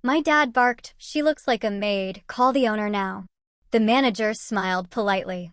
My dad barked, "She looks like a maid, call the owner now." The manager smiled politely,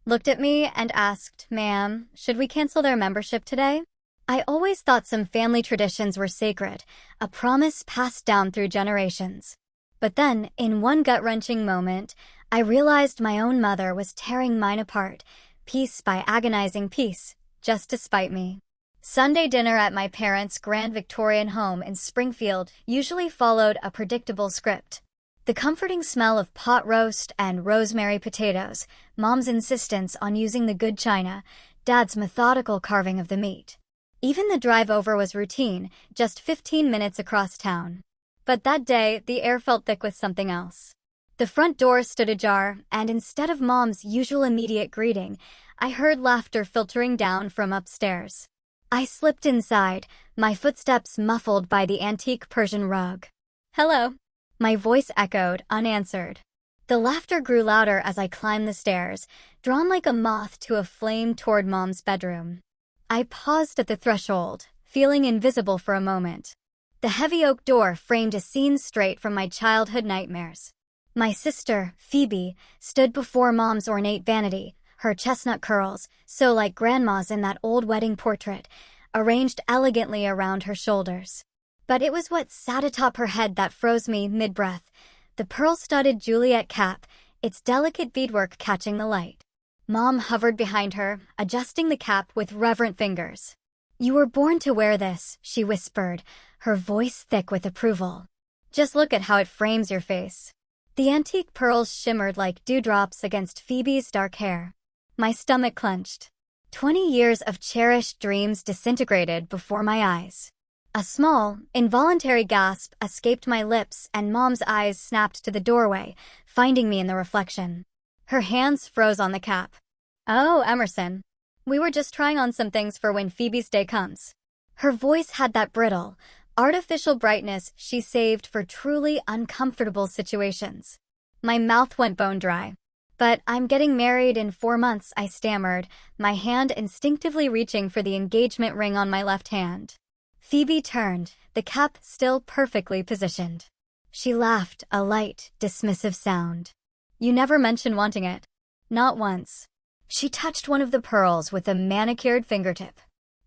looked at me and asked, "Ma'am, should we cancel their membership today?" I always thought some family traditions were sacred, a promise passed down through generations. But then, in one gut-wrenching moment, I realized my own mother was tearing mine apart, piece by agonizing piece, just to spite me. Sunday dinner at my parents' grand Victorian home in Springfield usually followed a predictable script. The comforting smell of pot roast and rosemary potatoes, Mom's insistence on using the good china, Dad's methodical carving of the meat. Even the drive over was routine, just 15 minutes across town. But that day, the air felt thick with something else. The front door stood ajar, and instead of Mom's usual immediate greeting, I heard laughter filtering down from upstairs. I slipped inside, my footsteps muffled by the antique Persian rug. "Hello." My voice echoed, unanswered. The laughter grew louder as I climbed the stairs, drawn like a moth to a flame toward Mom's bedroom. I paused at the threshold, feeling invisible for a moment. The heavy oak door framed a scene straight from my childhood nightmares. My sister, Phoebe, stood before Mom's ornate vanity, her chestnut curls, so like Grandma's in that old wedding portrait, arranged elegantly around her shoulders. But it was what sat atop her head that froze me mid-breath, the pearl-studded Juliet cap, its delicate beadwork catching the light. Mom hovered behind her, adjusting the cap with reverent fingers. "You were born to wear this," she whispered, her voice thick with approval. "Just look at how it frames your face." The antique pearls shimmered like dewdrops against Phoebe's dark hair. My stomach clenched. 20 years of cherished dreams disintegrated before my eyes. A small, involuntary gasp escaped my lips and Mom's eyes snapped to the doorway, finding me in the reflection. Her hands froze on the cap. "Oh, Emerson. We were just trying on some things for when Phoebe's day comes." Her voice had that brittle, artificial brightness she saved for truly uncomfortable situations. My mouth went bone dry. "But I'm getting married in 4 months," I stammered, my hand instinctively reaching for the engagement ring on my left hand. Phoebe turned, the cap still perfectly positioned. She laughed, a light, dismissive sound. "You never mentioned wanting it." "Not once." She touched one of the pearls with a manicured fingertip.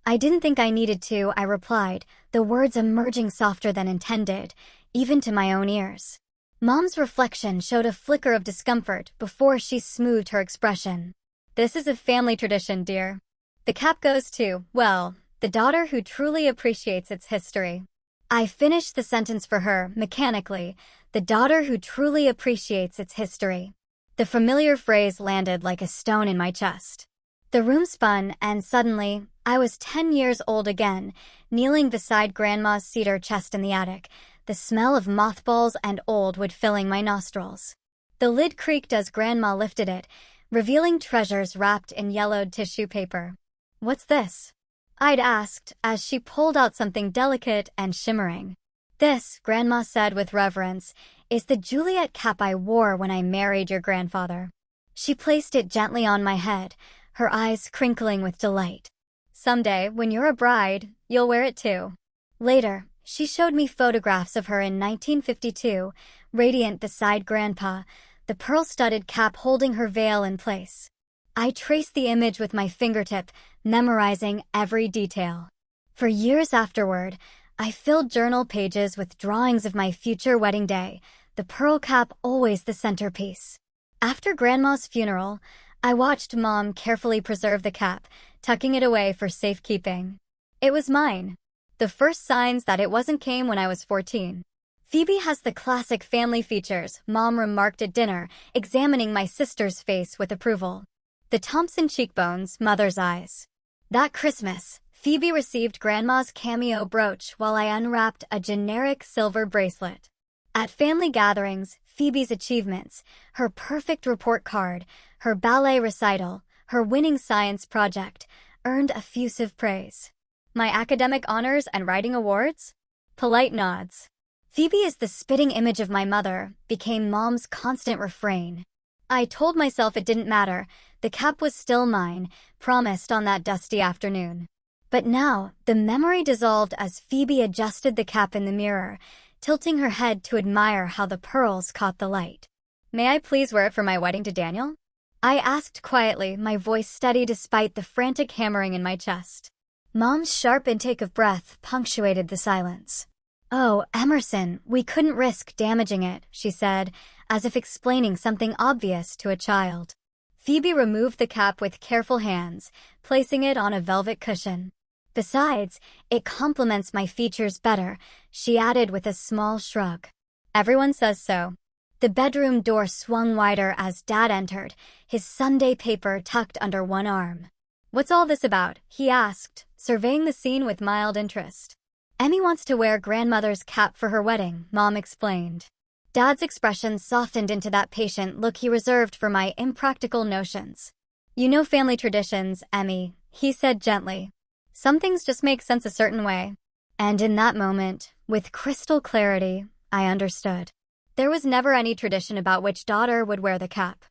"I didn't think I needed to," I replied, the words emerging softer than intended, even to my own ears. Mom's reflection showed a flicker of discomfort before she smoothed her expression. "This is a family tradition, dear. The cap goes to, well, the daughter who truly appreciates its history." I finished the sentence for her, mechanically, the daughter who truly appreciates its history. The familiar phrase landed like a stone in my chest. The room spun, and suddenly, I was 10 years old again, kneeling beside Grandma's cedar chest in the attic, the smell of mothballs and old wood filling my nostrils. The lid creaked as Grandma lifted it, revealing treasures wrapped in yellowed tissue paper. "What's this?" I'd asked, as she pulled out something delicate and shimmering. "This," Grandma said with reverence, "is the Juliet cap I wore when I married your grandfather." She placed it gently on my head, her eyes crinkling with delight. "Someday, when you're a bride, you'll wear it too." Later, she showed me photographs of her in 1952, radiant beside Grandpa, the pearl-studded cap holding her veil in place. I traced the image with my fingertip, memorizing every detail. For years afterward, I filled journal pages with drawings of my future wedding day, the pearl cap always the centerpiece. After Grandma's funeral, I watched Mom carefully preserve the cap, tucking it away for safekeeping. It was mine. The first signs that it wasn't came when I was 14. "Phoebe has the classic family features," Mom remarked at dinner, examining my sister's face with approval. "The Thompson cheekbones, Mother's eyes." That Christmas, Phoebe received Grandma's cameo brooch while I unwrapped a generic silver bracelet. At family gatherings, Phoebe's achievements, her perfect report card, her ballet recital, her winning science project, earned effusive praise. My academic honors and writing awards? Polite nods. "Phoebe is the spitting image of my mother," became Mom's constant refrain. I told myself it didn't matter, the cap was still mine, promised on that dusty afternoon. But now, the memory dissolved as Phoebe adjusted the cap in the mirror, tilting her head to admire how the pearls caught the light. "May I please wear it for my wedding to Daniel?" I asked quietly, my voice steady despite the frantic hammering in my chest. Mom's sharp intake of breath punctuated the silence. "Oh, Emerson, we couldn't risk damaging it," she said, as if explaining something obvious to a child. Phoebe removed the cap with careful hands, placing it on a velvet cushion. "Besides, it complements my features better," she added with a small shrug. "Everyone says so." The bedroom door swung wider as Dad entered, his Sunday paper tucked under one arm. "What's all this about?" he asked, surveying the scene with mild interest. "Emmy wants to wear grandmother's cap for her wedding," Mom explained. Dad's expression softened into that patient look he reserved for my impractical notions. "You know family traditions, Emmy," he said gently. "Some things just make sense a certain way." And in that moment, with crystal clarity, I understood. There was never any tradition about which daughter would wear the cap.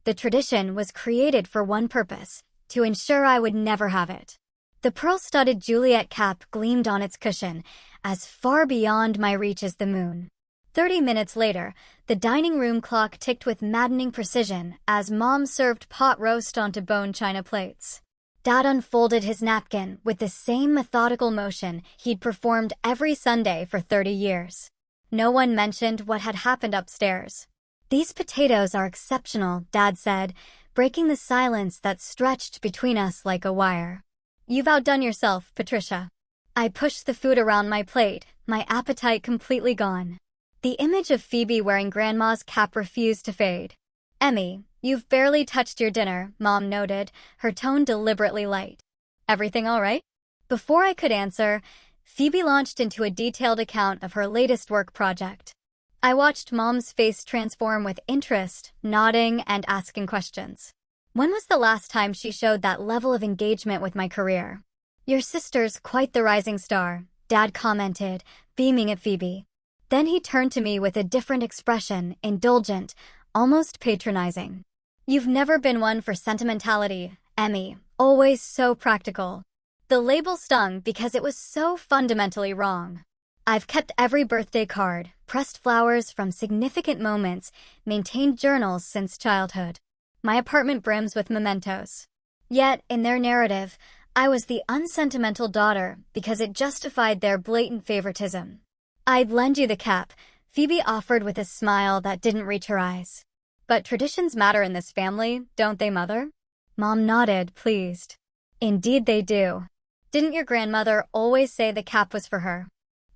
The tradition was created for one purpose, to ensure I would never have it. The pearl-studded Juliet cap gleamed on its cushion, as far beyond my reach as the moon. 30 minutes later, the dining room clock ticked with maddening precision as Mom served pot roast onto bone china plates. Dad unfolded his napkin with the same methodical motion he'd performed every Sunday for 30 years. No one mentioned what had happened upstairs. "These potatoes are exceptional," Dad said, breaking the silence that stretched between us like a wire. "You've outdone yourself, Patricia." I pushed the food around my plate, my appetite completely gone. The image of Phoebe wearing Grandma's cap refused to fade. "Emmy, you've barely touched your dinner," Mom noted, her tone deliberately light. "Everything all right?" Before I could answer, Phoebe launched into a detailed account of her latest work project. I watched Mom's face transform with interest, nodding and asking questions. When was the last time she showed that level of engagement with my career? "Your sister's quite the rising star," Dad commented, beaming at Phoebe. Then he turned to me with a different expression, indulgent, almost patronizing. "You've never been one for sentimentality, Emmy, always so practical." The label stung because it was so fundamentally wrong. I've kept every birthday card, pressed flowers from significant moments, maintained journals since childhood. My apartment brims with mementos. Yet, in their narrative, I was the unsentimental daughter because it justified their blatant favoritism. "I'd lend you the cap," Phoebe offered with a smile that didn't reach her eyes. "But traditions matter in this family, don't they, Mother?" Mom nodded, pleased. "Indeed they do. Didn't your grandmother always say the cap was for her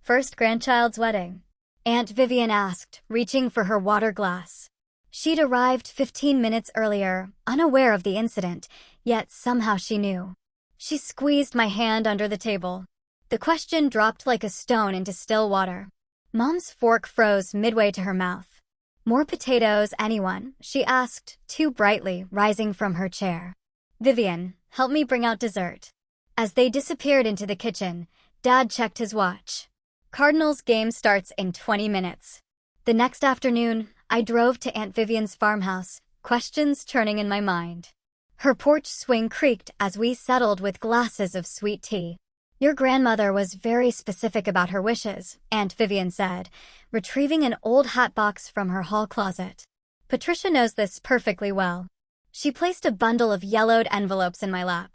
first grandchild's wedding?" Aunt Vivian asked, reaching for her water glass. She'd arrived 15 minutes earlier, unaware of the incident, yet somehow she knew. She squeezed my hand under the table. The question dropped like a stone into still water. Mom's fork froze midway to her mouth. "More potatoes, anyone?" she asked, too brightly, rising from her chair. "Vivian, help me bring out dessert." As they disappeared into the kitchen, Dad checked his watch. "Cardinals' game starts in 20 minutes. The next afternoon, I drove to Aunt Vivian's farmhouse, questions churning in my mind. Her porch swing creaked as we settled with glasses of sweet tea. "Your grandmother was very specific about her wishes," Aunt Vivian said, retrieving an old hat box from her hall closet. "Patricia knows this perfectly well." She placed a bundle of yellowed envelopes in my lap.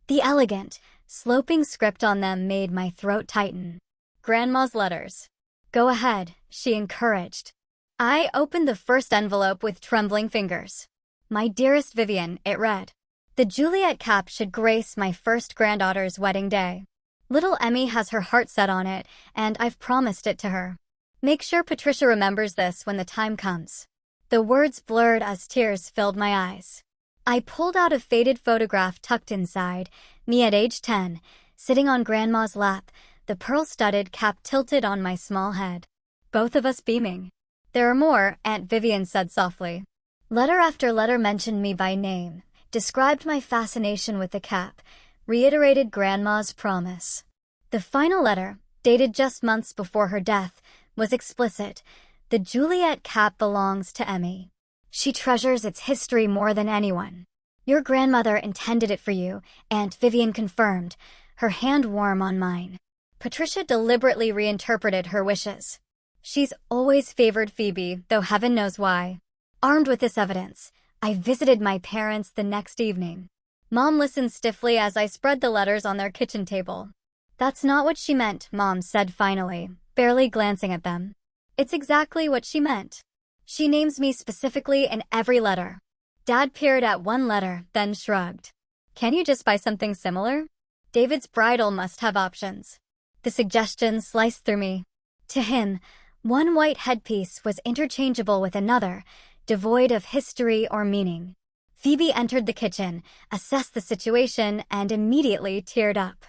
The elegant, sloping script on them made my throat tighten. "Grandma's letters." "Go ahead," she encouraged. I opened the first envelope with trembling fingers. "My dearest Vivian," it read. "The Juliet cap should grace my first granddaughter's wedding day. Little Emmy has her heart set on it, and I've promised it to her. Make sure Patricia remembers this when the time comes." The words blurred as tears filled my eyes. I pulled out a faded photograph tucked inside, me at age 10, sitting on Grandma's lap, the pearl-studded cap tilted on my small head. Both of us beaming. "There are more," Aunt Vivian said softly. Letter after letter mentioned me by name, described my fascination with the cap, reiterated Grandma's promise. The final letter, dated just months before her death, was explicit. "The Juliet cap belongs to Emmy. She treasures its history more than anyone. Your grandmother intended it for you," Aunt Vivian confirmed, her hand warm on mine. Patricia deliberately reinterpreted her wishes. She's always favored Phoebe, though heaven knows why. Armed with this evidence, I visited my parents the next evening. Mom listened stiffly as I spread the letters on their kitchen table. "That's not what she meant," Mom said finally, barely glancing at them. "It's exactly what she meant. She names me specifically in every letter." Dad peered at one letter, then shrugged. "Can you just buy something similar? David's bridal must have options." The suggestion sliced through me. To him, one white headpiece was interchangeable with another, devoid of history or meaning. Phoebe entered the kitchen, assessed the situation, and immediately teared up.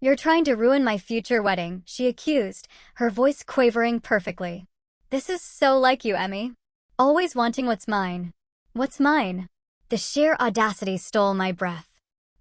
"You're trying to ruin my future wedding," she accused, her voice quavering perfectly. "This is so like you, Emmy. Always wanting what's mine." What's mine? The sheer audacity stole my breath.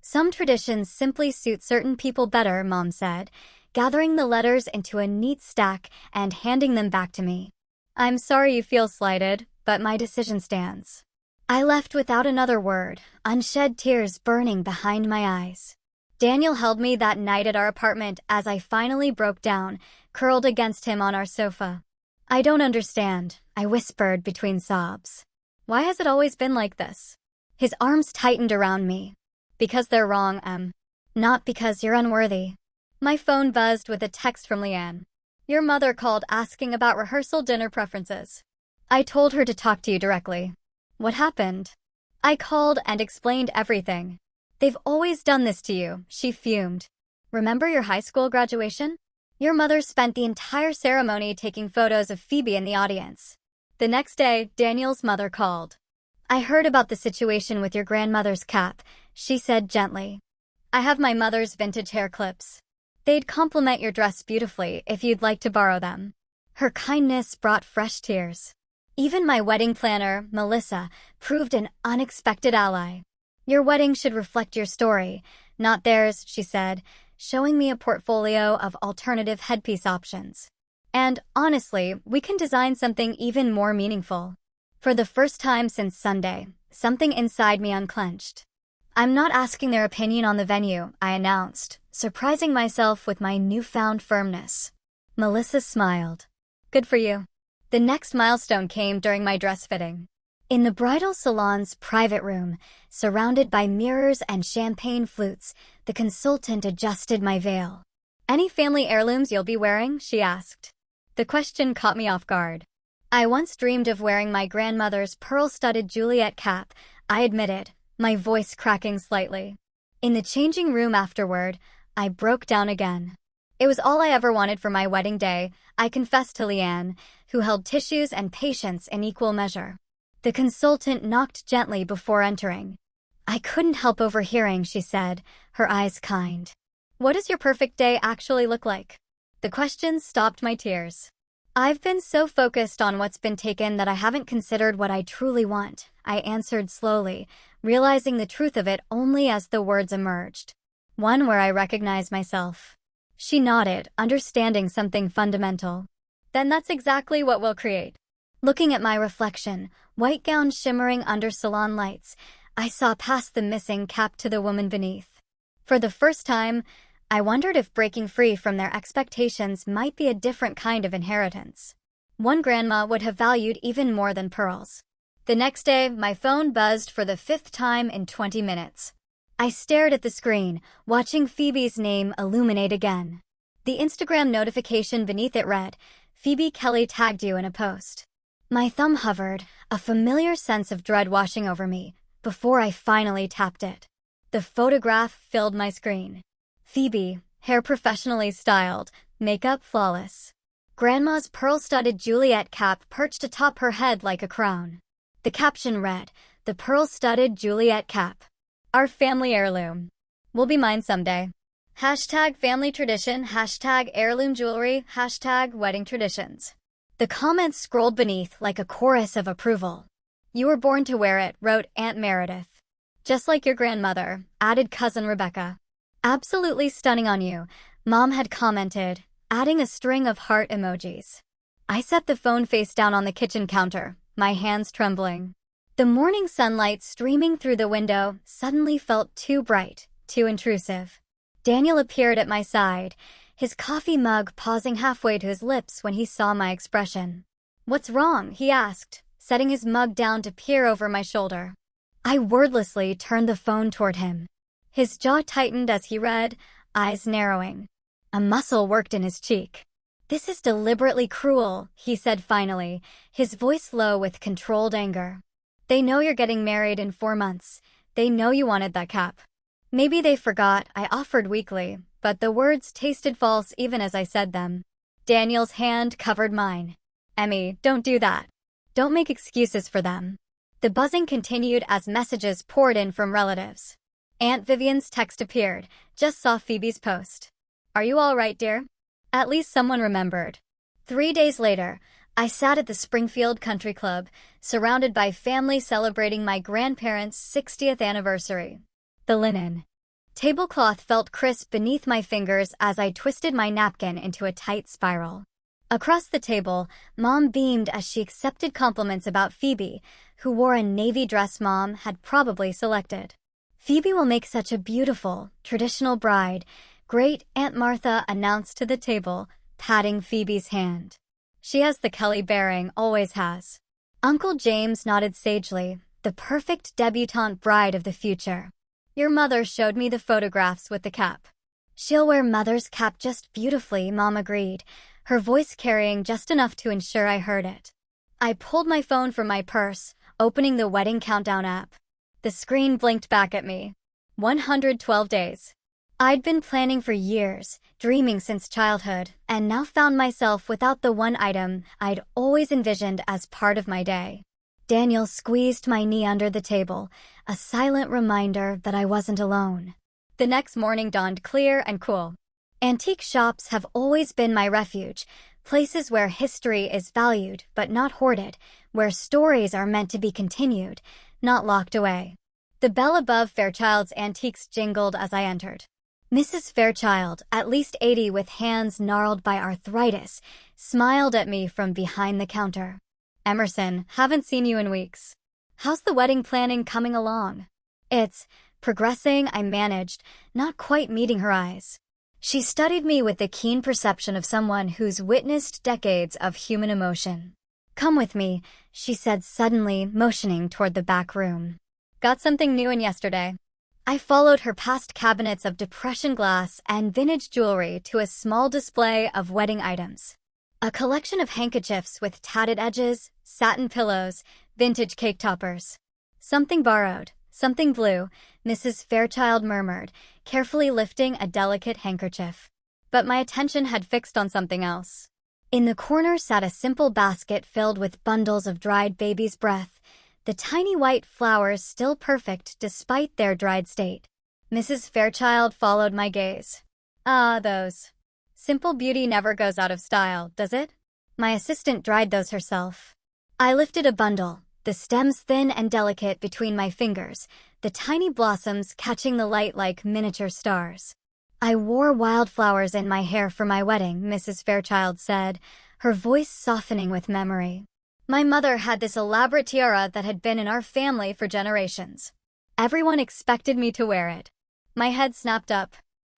"Some traditions simply suit certain people better," Mom said, gathering the letters into a neat stack and handing them back to me. "I'm sorry you feel slighted, but my decision stands." I left without another word, unshed tears burning behind my eyes. Daniel held me that night at our apartment as I finally broke down, curled against him on our sofa. "I don't understand," I whispered between sobs. "Why has it always been like this?" His arms tightened around me. "Because they're wrong, Em. Not because you're unworthy." My phone buzzed with a text from Leanne. "Your mother called asking about rehearsal dinner preferences. I told her to talk to you directly." "What happened?" I called and explained everything. "They've always done this to you," she fumed. "Remember your high school graduation? Your mother spent the entire ceremony taking photos of Phoebe in the audience. The next day, Daniel's mother called. "I heard about the situation with your grandmother's cap," she said gently. "I have my mother's vintage hair clips. They'd complement your dress beautifully if you'd like to borrow them." Her kindness brought fresh tears. Even my wedding planner, Melissa, proved an unexpected ally. "Your wedding should reflect your story, not theirs," she said, showing me a portfolio of alternative headpiece options. "And honestly, we can design something even more meaningful." For the first time since Sunday, something inside me unclenched. "I'm not asking their opinion on the venue," I announced, surprising myself with my newfound firmness. Melissa smiled. "Good for you." The next milestone came during my dress fitting. In the bridal salon's private room, surrounded by mirrors and champagne flutes, the consultant adjusted my veil. "Any family heirlooms you'll be wearing?" she asked. The question caught me off guard. "I once dreamed of wearing my grandmother's pearl-studded Juliet cap," I admitted, my voice cracking slightly. In the changing room afterward, I broke down again. It was all I ever wanted for my wedding day, I confessed to Leanne, who held tissues and patience in equal measure. The consultant knocked gently before entering. "I couldn't help overhearing," she said, her eyes kind. "What does your perfect day actually look like?" The question stopped my tears. "I've been so focused on what's been taken that I haven't considered what I truly want," I answered slowly, realizing the truth of it only as the words emerged. "One where I recognize myself." She nodded, understanding something fundamental. "Then that's exactly what we'll create." Looking at my reflection, white gown shimmering under salon lights, I saw past the missing cap to the woman beneath. For the first time, I wondered if breaking free from their expectations might be a different kind of inheritance. One grandma would have valued even more than pearls. The next day, my phone buzzed for the 5th time in 20 minutes. I stared at the screen, watching Phoebe's name illuminate again. The Instagram notification beneath it read, "Phoebe Kelly tagged you in a post." My thumb hovered, a familiar sense of dread washing over me, before I finally tapped it. The photograph filled my screen. Phoebe, hair professionally styled, makeup flawless. Grandma's pearl-studded Juliet cap perched atop her head like a crown. The caption read, "The pearl-studded Juliet cap. Our family heirloom. Will be mine someday. #family tradition, #heirloom jewelry, #wedding traditions." The comments scrolled beneath like a chorus of approval. "You were born to wear it," wrote Aunt Meredith. "Just like your grandmother," added Cousin Rebecca. "Absolutely stunning on you," Mom had commented, adding a string of heart emojis. I set the phone face down on the kitchen counter, my hands trembling. The morning sunlight streaming through the window suddenly felt too bright, too intrusive. Daniel appeared at my side, his coffee mug pausing halfway to his lips when he saw my expression. "What's wrong?" he asked, setting his mug down to peer over my shoulder. I wordlessly turned the phone toward him. His jaw tightened as he read, eyes narrowing. A muscle worked in his cheek. "This is deliberately cruel," he said finally, his voice low with controlled anger. "They know you're getting married in 4 months. They know you wanted that cap." Maybe they forgot, I offered weakly, but the words tasted false even as I said them. Daniel's hand covered mine. "Emmy, don't do that. Don't make excuses for them." The buzzing continued as messages poured in from relatives. Aunt Vivian's text appeared. "Just saw Phoebe's post. Are you all right, dear?" At least someone remembered. 3 days later, I sat at the Springfield Country Club, surrounded by family celebrating my grandparents' 60th anniversary. The linen tablecloth felt crisp beneath my fingers as I twisted my napkin into a tight spiral. Across the table, Mom beamed as she accepted compliments about Phoebe, who wore a navy dress Mom had probably selected. "Phoebe will make such a beautiful, traditional bride," Great Aunt Martha announced to the table, patting Phoebe's hand. "She has the Kelly bearing, always has." Uncle James nodded sagely, "The perfect debutante bride of the future. Your mother showed me the photographs with the cap." "She'll wear Mother's cap just beautifully," Mom agreed, her voice carrying just enough to ensure I heard it. I pulled my phone from my purse, opening the wedding countdown app. The screen blinked back at me. 112 days. I'd been planning for years, dreaming since childhood, and now found myself without the one item I'd always envisioned as part of my day. Daniel squeezed my knee under the table, a silent reminder that I wasn't alone. The next morning dawned clear and cool. Antique shops have always been my refuge, places where history is valued but not hoarded, where stories are meant to be continued, not locked away. The bell above Fairchild's Antiques jingled as I entered. Mrs. Fairchild, at least 80 with hands gnarled by arthritis, smiled at me from behind the counter. "Emerson, haven't seen you in weeks. How's the wedding planning coming along?" "It's progressing," I managed, not quite meeting her eyes. She studied me with the keen perception of someone who's witnessed decades of human emotion. "Come with me," she said suddenly, motioning toward the back room. "Got something new in yesterday." I followed her past cabinets of depression glass and vintage jewelry to a small display of wedding items. A collection of handkerchiefs with tatted edges, satin pillows, vintage cake toppers. "Something borrowed, something blue," Mrs. Fairchild murmured, carefully lifting a delicate handkerchief. But my attention had fixed on something else. In the corner sat a simple basket filled with bundles of dried baby's breath, the tiny white flowers still perfect despite their dried state. Mrs. Fairchild followed my gaze. "Ah, those. Simple beauty never goes out of style, does it? My assistant dried those herself." I lifted a bundle, the stems thin and delicate between my fingers, the tiny blossoms catching the light like miniature stars. "I wore wildflowers in my hair for my wedding," Mrs. Fairchild said, her voice softening with memory. "My mother had this elaborate tiara that had been in our family for generations. Everyone expected me to wear it." My head snapped up.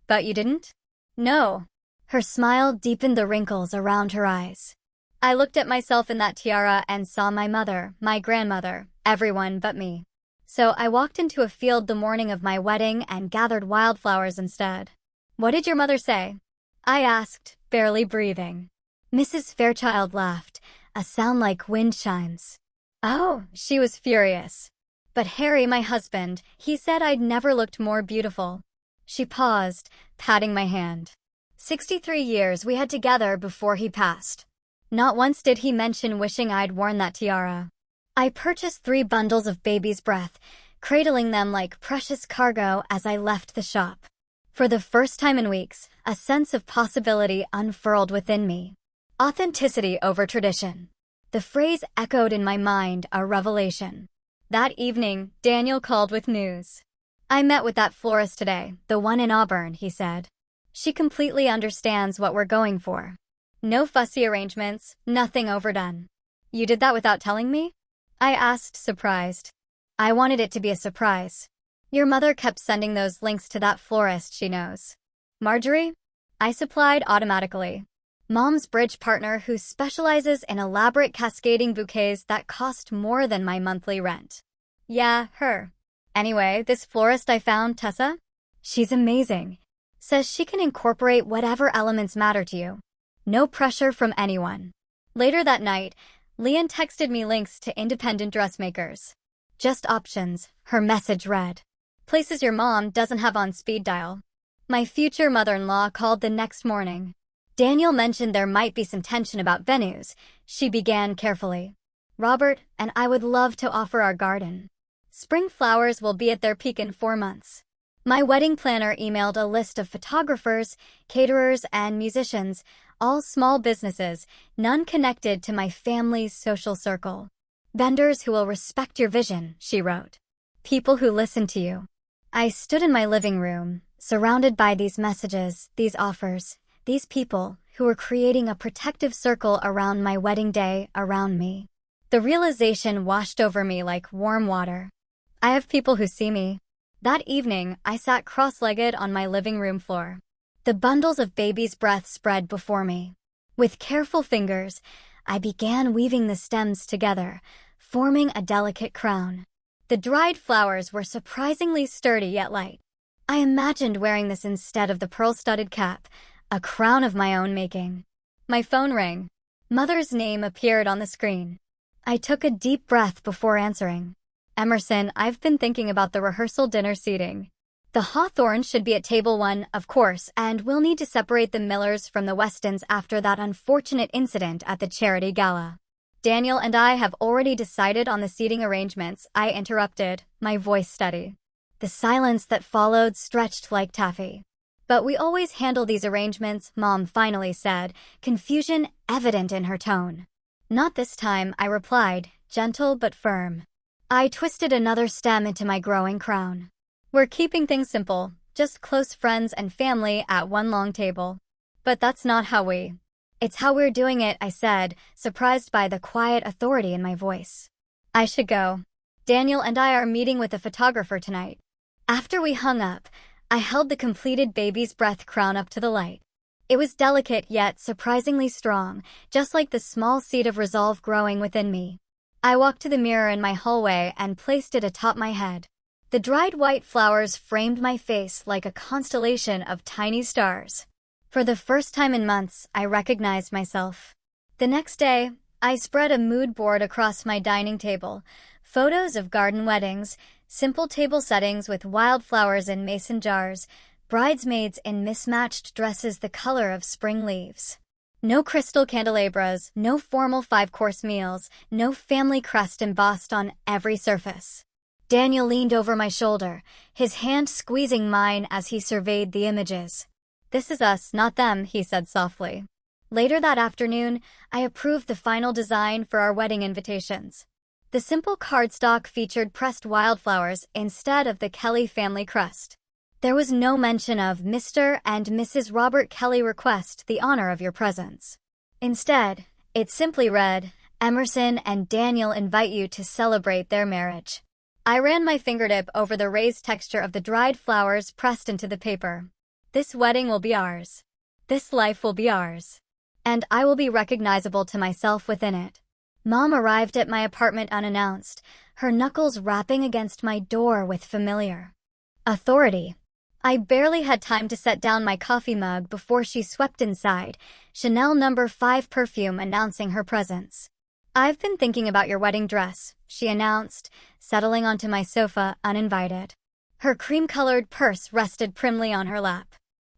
"But you didn't?" "No." Her smile deepened the wrinkles around her eyes. "I looked at myself in that tiara and saw my mother, my grandmother, everyone but me. So I walked into a field the morning of my wedding and gathered wildflowers instead." "What did your mother say?" I asked, barely breathing. Mrs. Fairchild laughed, a sound like wind chimes. "Oh," she was furious. "But Harry, my husband, he said I'd never looked more beautiful." She paused, patting my hand. 63 years we had together before he passed. Not once did he mention wishing I'd worn that tiara. I purchased 3 bundles of baby's breath, cradling them like precious cargo as I left the shop. For the first time in weeks, a sense of possibility unfurled within me. Authenticity over tradition. The phrase echoed in my mind, a revelation. That evening, Daniel called with news. "I met with that florist today, the one in Auburn," he said. "She completely understands what we're going for. No fussy arrangements, nothing overdone." "You did that without telling me?" I asked, surprised. "I wanted it to be a surprise. Your mother kept sending those links to that florist she knows." "Marjorie?" I supplied automatically. Mom's bridge partner who specializes in elaborate cascading bouquets that cost more than my monthly rent. Yeah, her. Anyway, this florist I found, Tessa? She's amazing. Says she can incorporate whatever elements matter to you. No pressure from anyone. Later that night, Leon texted me links to independent dressmakers. Just options, her message read. Places your mom doesn't have on speed dial. My future mother-in-law called the next morning. Daniel mentioned there might be some tension about venues. She began carefully. Robert and I would love to offer our garden. Spring flowers will be at their peak in 4 months. My wedding planner emailed a list of photographers, caterers, and musicians, all small businesses, none connected to my family's social circle. Vendors who will respect your vision, she wrote. People who listen to you. I stood in my living room, surrounded by these messages, these offers, these people who were creating a protective circle around my wedding day, around me. The realization washed over me like warm water. I have people who see me. That evening, I sat cross-legged on my living room floor. The bundles of baby's breath spread before me. With careful fingers, I began weaving the stems together, forming a delicate crown. The dried flowers were surprisingly sturdy yet light. I imagined wearing this instead of the pearl-studded cap, a crown of my own making. My phone rang. Mother's name appeared on the screen. I took a deep breath before answering. Emerson, I've been thinking about the rehearsal dinner seating. The Hawthorns should be at table 1, of course, and we'll need to separate the Millers from the Westons after that unfortunate incident at the charity gala. Daniel and I have already decided on the seating arrangements, I interrupted, my voice steady. The silence that followed stretched like taffy. But we always handle these arrangements, Mom finally said, confusion evident in her tone. Not this time, I replied, gentle but firm. I twisted another stem into my growing crown. We're keeping things simple, just close friends and family at one long table. But that's not how we. It's how we're doing it, I said, surprised by the quiet authority in my voice. I should go. Daniel and I are meeting with a photographer tonight. After we hung up, I held the completed baby's breath crown up to the light. It was delicate yet surprisingly strong, just like the small seed of resolve growing within me. I walked to the mirror in my hallway and placed it atop my head. The dried white flowers framed my face like a constellation of tiny stars. For the first time in months, I recognized myself. The next day, I spread a mood board across my dining table. Photos of garden weddings, simple table settings with wildflowers in mason jars, bridesmaids in mismatched dresses the color of spring leaves. No crystal candelabras, no formal 5-course meals, no family crest embossed on every surface. Daniel leaned over my shoulder, his hand squeezing mine as he surveyed the images. This is us, not them, he said softly. Later that afternoon, I approved the final design for our wedding invitations. The simple cardstock featured pressed wildflowers instead of the Kelly family crest. There was no mention of Mr. and Mrs. Robert Kelly request the honor of your presence. Instead, it simply read, Emerson and Daniel invite you to celebrate their marriage. I ran my fingertip over the raised texture of the dried flowers pressed into the paper. This wedding will be ours. This life will be ours. And I will be recognizable to myself within it. Mom arrived at my apartment unannounced, her knuckles rapping against my door with familiar authority. I barely had time to set down my coffee mug before she swept inside, Chanel No. 5 perfume announcing her presence. I've been thinking about your wedding dress, she announced, settling onto my sofa uninvited. Her cream-colored purse rested primly on her lap.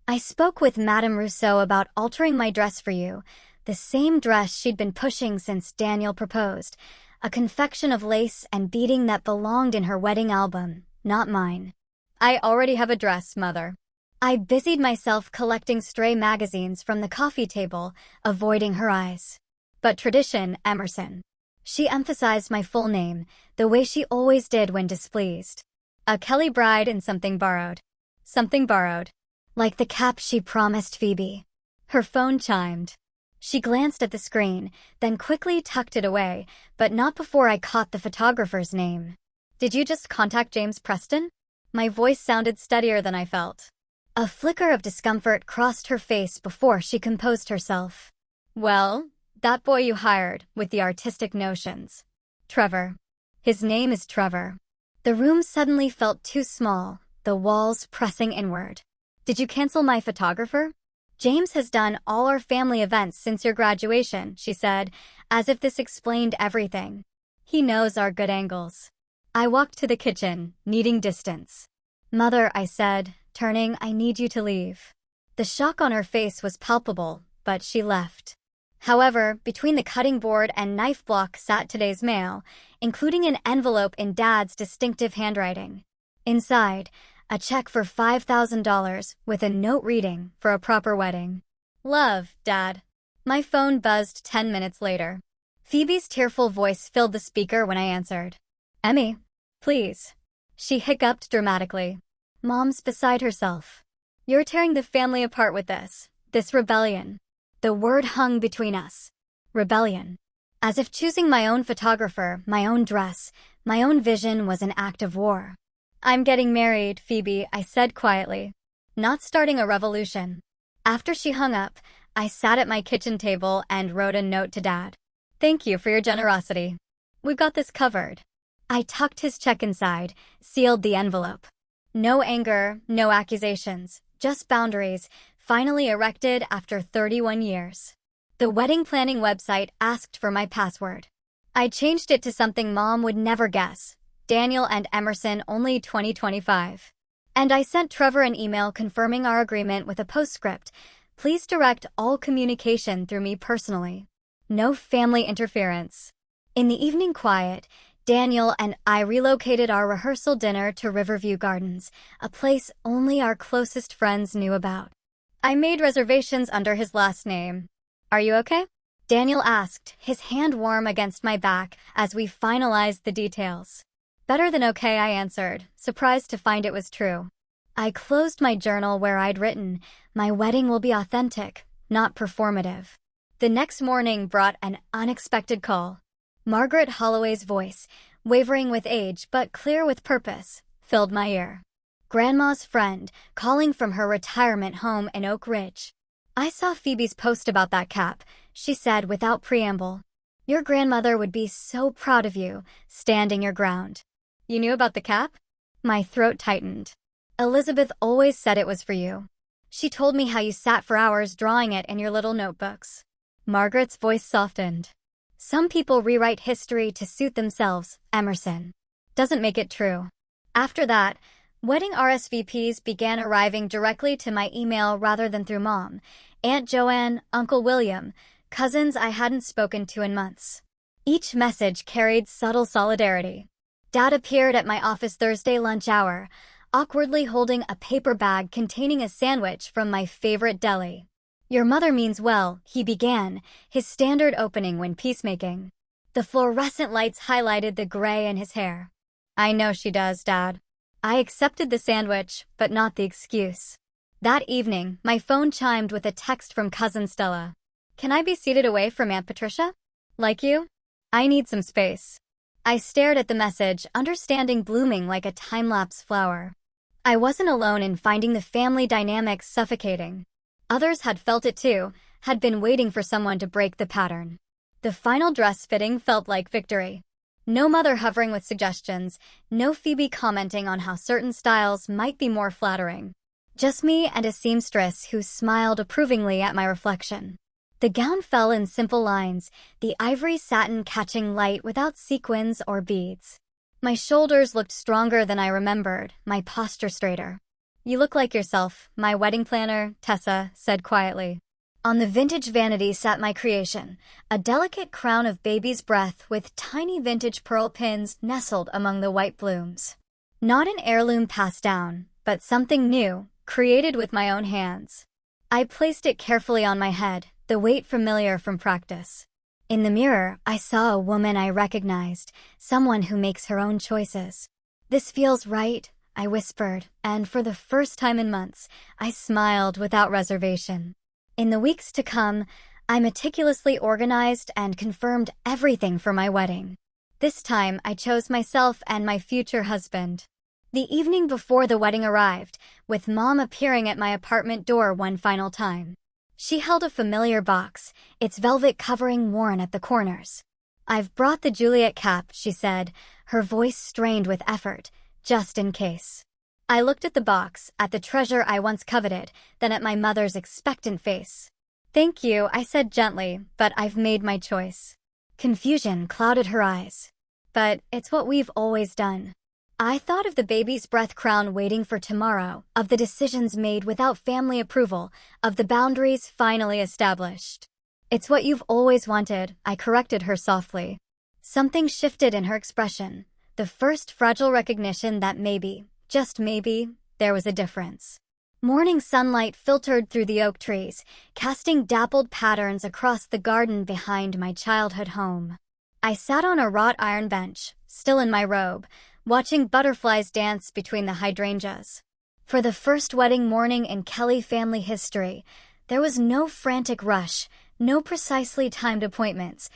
I spoke with Madame Rousseau about altering my dress for you, the same dress she'd been pushing since Daniel proposed, a confection of lace and beading that belonged in her wedding album, not mine. I already have a dress, Mother. I busied myself collecting stray magazines from the coffee table, avoiding her eyes. But tradition, Emerson. She emphasized my full name, the way she always did when displeased. A Kelly bride and something borrowed. Something borrowed. Like the cap she promised Phoebe. Her phone chimed. She glanced at the screen, then quickly tucked it away, but not before I caught the photographer's name. Did you just contact James Preston? My voice sounded steadier than I felt. A flicker of discomfort crossed her face before she composed herself. Well, that boy you hired with the artistic notions. Trevor. His name is Trevor. The room suddenly felt too small, the walls pressing inward. Did you cancel my photographer? James has done all our family events since your graduation, she said, as if this explained everything. He knows our good angles. I walked to the kitchen, needing distance. Mother, I said, turning, I need you to leave. The shock on her face was palpable, but she left. However, between the cutting board and knife block sat today's mail, including an envelope in Dad's distinctive handwriting. Inside, a check for $5,000 with a note reading for a proper wedding. Love, Dad. My phone buzzed 10 minutes later. Phoebe's tearful voice filled the speaker when I answered. Emmy, please. She hiccuped dramatically. Mom's beside herself. You're tearing the family apart with this rebellion. The word hung between us. Rebellion. As if choosing my own photographer, my own dress, my own vision was an act of war. I'm getting married, Phoebe, I said quietly. Not starting a revolution. After she hung up, I sat at my kitchen table and wrote a note to Dad. Thank you for your generosity. We've got this covered. I tucked his check inside, sealed the envelope. No anger, no accusations, just boundaries, finally erected after 31 years. The wedding planning website asked for my password. I changed it to something Mom would never guess. Daniel and Emerson, only 2025. And I sent Trevor an email confirming our agreement with a postscript. Please direct all communication through me personally. No family interference. In the evening quiet, Daniel and I relocated our rehearsal dinner to Riverview Gardens, a place only our closest friends knew about. I made reservations under his last name. Are you okay? Daniel asked, his hand warm against my back as we finalized the details. Better than okay, I answered, surprised to find it was true. I closed my journal where I'd written, my wedding will be authentic, not performative. The next morning brought an unexpected call. Margaret Holloway's voice, wavering with age but clear with purpose, filled my ear. Grandma's friend, calling from her retirement home in Oak Ridge. I saw Phoebe's post about that cap, she said without preamble. Your grandmother would be so proud of you, standing your ground. You knew about the cap? My throat tightened. Elizabeth always said it was for you. She told me how you sat for hours drawing it in your little notebooks. Margaret's voice softened. Some people rewrite history to suit themselves, Emerson. Doesn't make it true. After that, wedding RSVPs began arriving directly to my email rather than through Mom, Aunt Joanne, Uncle William, cousins I hadn't spoken to in months. Each message carried subtle solidarity. Dad appeared at my office Thursday lunch hour, awkwardly holding a paper bag containing a sandwich from my favorite deli. Your mother means well, he began, his standard opening when peacemaking. The fluorescent lights highlighted the gray in his hair. I know she does, Dad. I accepted the sandwich, but not the excuse. That evening, my phone chimed with a text from cousin Stella. Can I be seated away from Aunt Patricia? Like you? I need some space. I stared at the message, understanding blooming like a time-lapse flower. I wasn't alone in finding the family dynamics suffocating. Others had felt it too, had been waiting for someone to break the pattern. The final dress fitting felt like victory. No mother hovering with suggestions, no Phoebe commenting on how certain styles might be more flattering. Just me and a seamstress who smiled approvingly at my reflection. The gown fell in simple lines, the ivory satin catching light without sequins or beads. My shoulders looked stronger than I remembered, my posture straighter. You look like yourself, my wedding planner, Tessa, said quietly. On the vintage vanity sat my creation, a delicate crown of baby's breath with tiny vintage pearl pins nestled among the white blooms. Not an heirloom passed down, but something new, created with my own hands. I placed it carefully on my head, the weight familiar from practice. In the mirror, I saw a woman I recognized, someone who makes her own choices. This feels right, I whispered, and for the first time in months, I smiled without reservation. In the weeks to come, I meticulously organized and confirmed everything for my wedding. This time, I chose myself and my future husband. The evening before the wedding arrived, with Mom appearing at my apartment door one final time. She held a familiar box, its velvet covering worn at the corners. "I've brought the Juliet cap," she said, her voice strained with effort, "just in case." I looked at the box, at the treasure I once coveted, then at my mother's expectant face. "Thank you," I said gently, "but I've made my choice." Confusion clouded her eyes. "But it's what we've always done." I thought of the baby's breath crown waiting for tomorrow, of the decisions made without family approval, of the boundaries finally established. "It's what you've always wanted," I corrected her softly. Something shifted in her expression, the first fragile recognition that maybe, just maybe, there was a difference. Morning sunlight filtered through the oak trees, casting dappled patterns across the garden behind my childhood home. I sat on a wrought iron bench, still in my robe, watching butterflies dance between the hydrangeas. For the first wedding morning in Kelly family history, there was no frantic rush, no precisely timed appointments,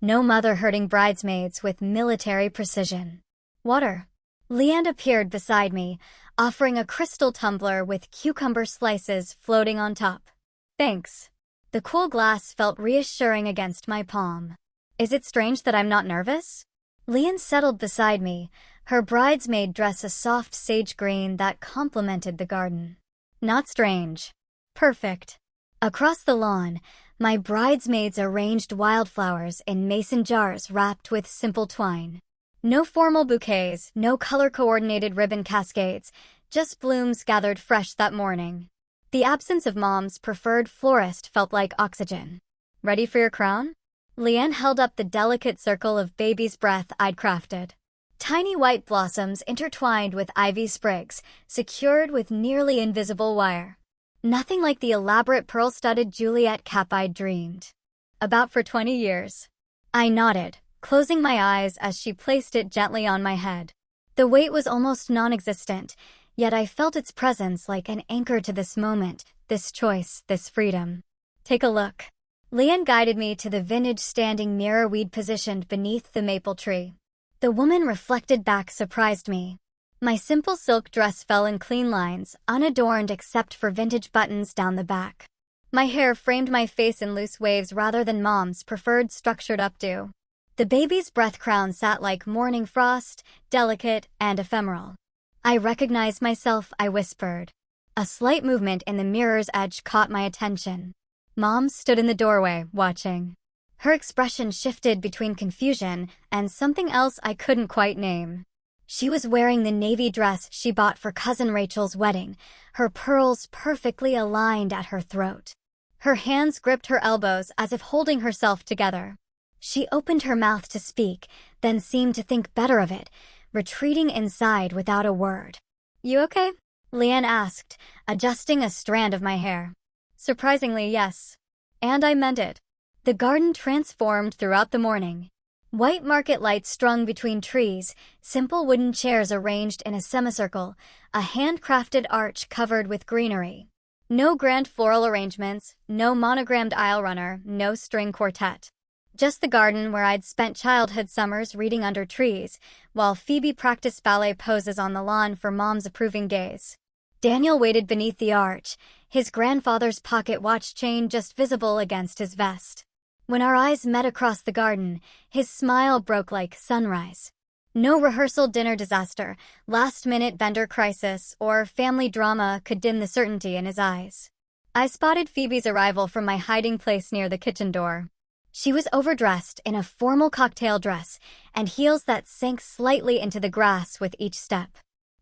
no mother herding bridesmaids with military precision. "Water." Leanne appeared beside me, offering a crystal tumbler with cucumber slices floating on top. "Thanks." The cool glass felt reassuring against my palm. "Is it strange that I'm not nervous?" Leanne settled beside me, her bridesmaid dress a soft sage green that complemented the garden. "Not strange. Perfect." Across the lawn, my bridesmaids arranged wildflowers in mason jars wrapped with simple twine. No formal bouquets, no color-coordinated ribbon cascades, just blooms gathered fresh that morning. The absence of Mom's preferred florist felt like oxygen. "Ready for your crown?" Leanne held up the delicate circle of baby's breath I'd crafted. Tiny white blossoms intertwined with ivy sprigs, secured with nearly invisible wire. Nothing like the elaborate pearl-studded Juliet cap I'd dreamed about for 20 years. I nodded, closing my eyes as she placed it gently on my head. The weight was almost non-existent, yet I felt its presence like an anchor to this moment, this choice, this freedom. "Take a look." Leanne guided me to the vintage standing mirror we'd positioned beneath the maple tree. The woman reflected back surprised me. My simple silk dress fell in clean lines, unadorned except for vintage buttons down the back. My hair framed my face in loose waves rather than Mom's preferred structured updo. The baby's breath crown sat like morning frost, delicate and ephemeral. "I recognize myself," I whispered. A slight movement in the mirror's edge caught my attention. Mom stood in the doorway, watching. Her expression shifted between confusion and something else I couldn't quite name. She was wearing the navy dress she bought for Cousin Rachel's wedding, her pearls perfectly aligned at her throat. Her hands gripped her elbows as if holding herself together. She opened her mouth to speak, then seemed to think better of it, retreating inside without a word. "You okay?" Leanne asked, adjusting a strand of my hair. "Surprisingly, yes." And I meant it. The garden transformed throughout the morning. White market lights strung between trees, simple wooden chairs arranged in a semicircle, a handcrafted arch covered with greenery. No grand floral arrangements, no monogrammed aisle runner, no string quartet. Just the garden where I'd spent childhood summers reading under trees, while Phoebe practiced ballet poses on the lawn for Mom's approving gaze. Daniel waited beneath the arch, his grandfather's pocket watch chain just visible against his vest. When our eyes met across the garden, his smile broke like sunrise. No rehearsal dinner disaster, last-minute vendor crisis, or family drama could dim the certainty in his eyes. I spotted Phoebe's arrival from my hiding place near the kitchen door. She was overdressed in a formal cocktail dress and heels that sank slightly into the grass with each step.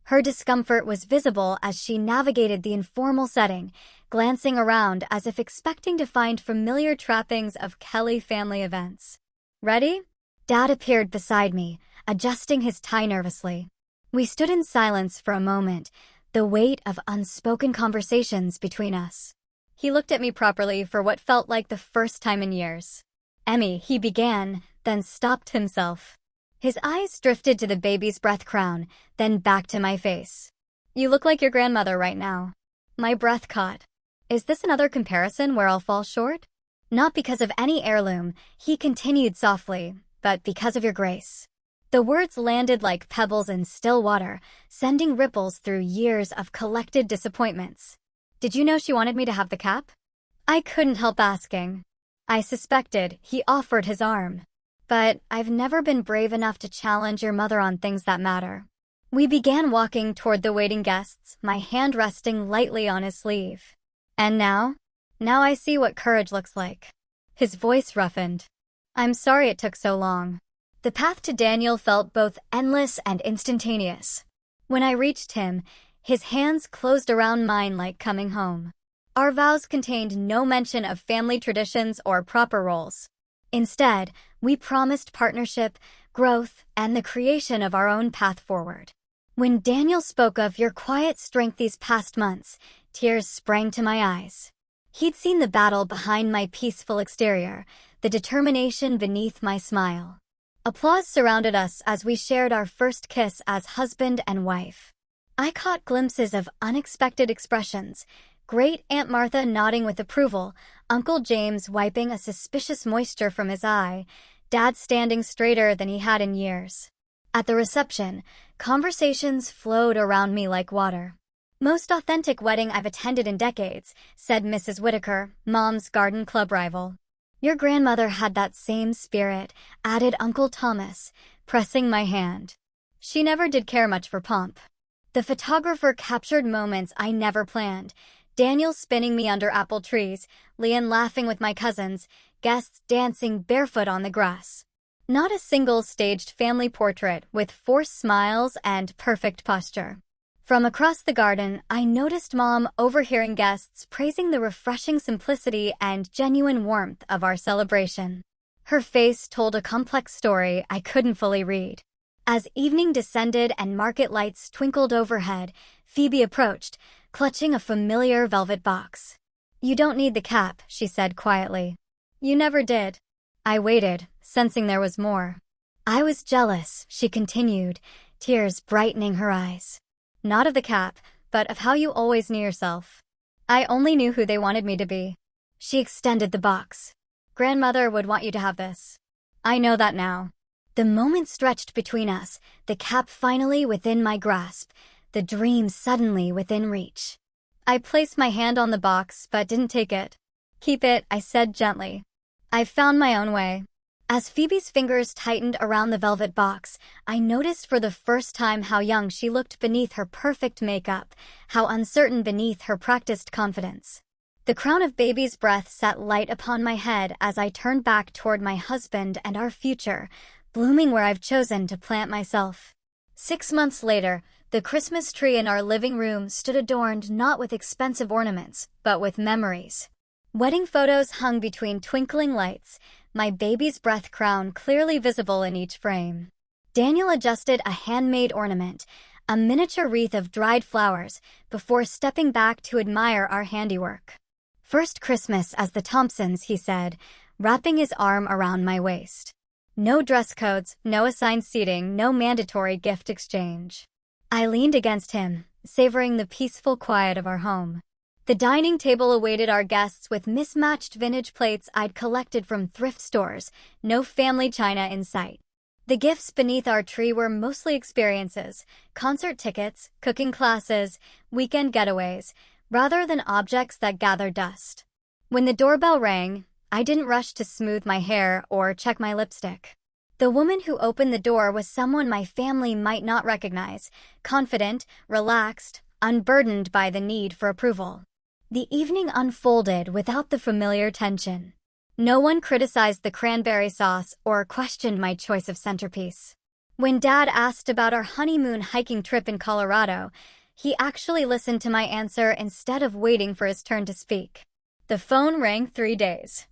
Her discomfort was visible as she navigated the informal setting, glancing around as if expecting to find familiar trappings of Kelly family events. "Ready?" Dad appeared beside me, adjusting his tie nervously. We stood in silence for a moment, the weight of unspoken conversations between us. He looked at me properly for what felt like the first time in years. "Emmy," he began, then stopped himself. His eyes drifted to the baby's breath crown, then back to my face. "You look like your grandmother right now." My breath caught. "Is this another comparison where I'll fall short?" "Not because of any heirloom," he continued softly, "but because of your grace. The words landed like pebbles in still water, sending ripples through years of collected disappointments. Did you know she wanted me to have the cap? I couldn't help asking. I suspected he offered his arm. But I've never been brave enough to challenge your mother on things that matter. We began walking toward the waiting guests, my hand resting lightly on his sleeve. And now? Now I see what courage looks like. His voice roughened. I'm sorry it took so long. The path to Daniel felt both endless and instantaneous. When I reached him, his hands closed around mine like coming home. Our vows contained no mention of family traditions or proper roles. Instead, we promised partnership, growth, and the creation of our own path forward. When Daniel spoke of your quiet strength these past months, tears sprang to my eyes. He'd seen the battle behind my peaceful exterior, the determination beneath my smile. Applause surrounded us as we shared our first kiss as husband and wife. I caught glimpses of unexpected expressions, Great Aunt Martha nodding with approval, Uncle James wiping a suspicious moisture from his eye, Dad standing straighter than he had in years. At the reception, conversations flowed around me like water. Most authentic wedding I've attended in decades, said Mrs. Whitaker, Mom's garden club rival. Your grandmother had that same spirit, added Uncle Thomas, pressing my hand. She never did care much for pomp. The photographer captured moments I never planned. Daniel spinning me under apple trees, Leon laughing with my cousins, guests dancing barefoot on the grass. Not a single staged family portrait with forced smiles and perfect posture. From across the garden, I noticed Mom overhearing guests praising the refreshing simplicity and genuine warmth of our celebration. Her face told a complex story I couldn't fully read. As evening descended and market lights twinkled overhead, Phoebe approached, clutching a familiar velvet box. You don't need the cap, she said quietly. You never did. I waited, sensing there was more. I was jealous, she continued, tears brightening her eyes. Not of the cap, but of how you always knew yourself. I only knew who they wanted me to be. She extended the box. Grandmother would want you to have this. I know that now. The moment stretched between us, the cap finally within my grasp, the dream suddenly within reach. I placed my hand on the box but didn't take it. Keep it, I said gently. I've found my own way. As Phoebe's fingers tightened around the velvet box, I noticed for the first time how young she looked beneath her perfect makeup, how uncertain beneath her practiced confidence. The crown of baby's breath set light upon my head as I turned back toward my husband and our future, blooming where I've chosen to plant myself. 6 months later, the Christmas tree in our living room stood adorned not with expensive ornaments, but with memories. Wedding photos hung between twinkling lights, my baby's breath crown clearly visible in each frame. Daniel adjusted a handmade ornament, a miniature wreath of dried flowers, before stepping back to admire our handiwork. First Christmas as the Thompsons, he said, wrapping his arm around my waist. No dress codes, no assigned seating, no mandatory gift exchange. I leaned against him, savoring the peaceful quiet of our home. The dining table awaited our guests with mismatched vintage plates I'd collected from thrift stores, no family china in sight. The gifts beneath our tree were mostly experiences, concert tickets, cooking classes, weekend getaways, rather than objects that gathered dust. When the doorbell rang, I didn't rush to smooth my hair or check my lipstick. The woman who opened the door was someone my family might not recognize, confident, relaxed, unburdened by the need for approval. The evening unfolded without the familiar tension. No one criticized the cranberry sauce or questioned my choice of centerpiece. When Dad asked about our honeymoon hiking trip in Colorado, he actually listened to my answer instead of waiting for his turn to speak. The phone rang 3 days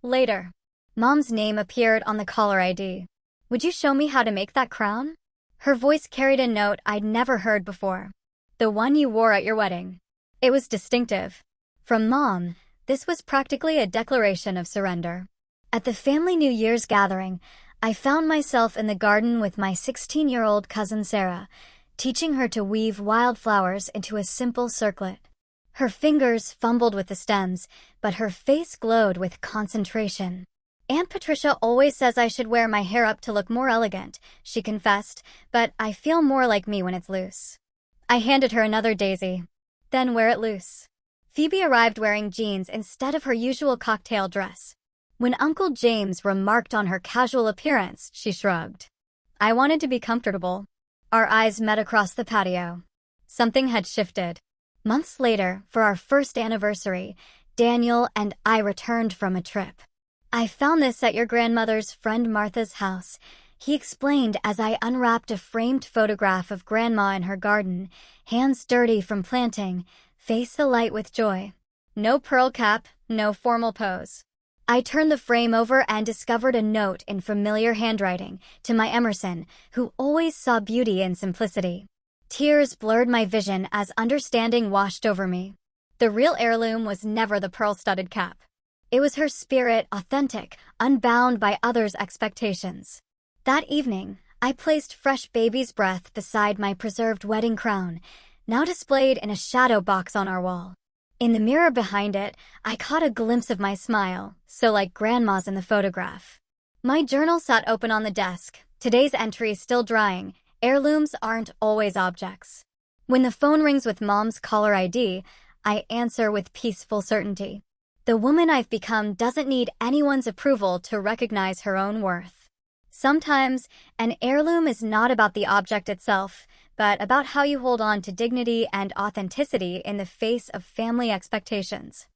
later. Mom's name appeared on the caller ID. Would you show me how to make that crown? Her voice carried a note I'd never heard before. The one you wore at your wedding. It was distinctive. From Mom, this was practically a declaration of surrender. At the family New Year's gathering, I found myself in the garden with my 16-year-old cousin Sarah, teaching her to weave wildflowers into a simple circlet. Her fingers fumbled with the stems, but her face glowed with concentration. Aunt Patricia always says I should wear my hair up to look more elegant, she confessed, but I feel more like me when it's loose. I handed her another daisy. Then wear it loose. Phoebe arrived wearing jeans instead of her usual cocktail dress. When Uncle James remarked on her casual appearance, she shrugged. I wanted to be comfortable. Our eyes met across the patio. Something had shifted. Months later, for our first anniversary, Daniel and I returned from a trip. I found this at your grandmother's friend Martha's house, he explained as I unwrapped a framed photograph of Grandma in her garden, hands dirty from planting, face alight with joy. No pearl cap, no formal pose. I turned the frame over and discovered a note in familiar handwriting to my Emerson, who always saw beauty in simplicity. Tears blurred my vision as understanding washed over me. The real heirloom was never the pearl-studded cap. It was her spirit, authentic, unbound by others' expectations. That evening, I placed fresh baby's breath beside my preserved wedding crown, now displayed in a shadow box on our wall. In the mirror behind it, I caught a glimpse of my smile, so like Grandma's in the photograph. My journal sat open on the desk, today's entry still drying. Heirlooms aren't always objects. When the phone rings with Mom's caller ID, I answer with peaceful certainty. The woman I've become doesn't need anyone's approval to recognize her own worth. Sometimes, an heirloom is not about the object itself, but about how you hold on to dignity and authenticity in the face of family expectations.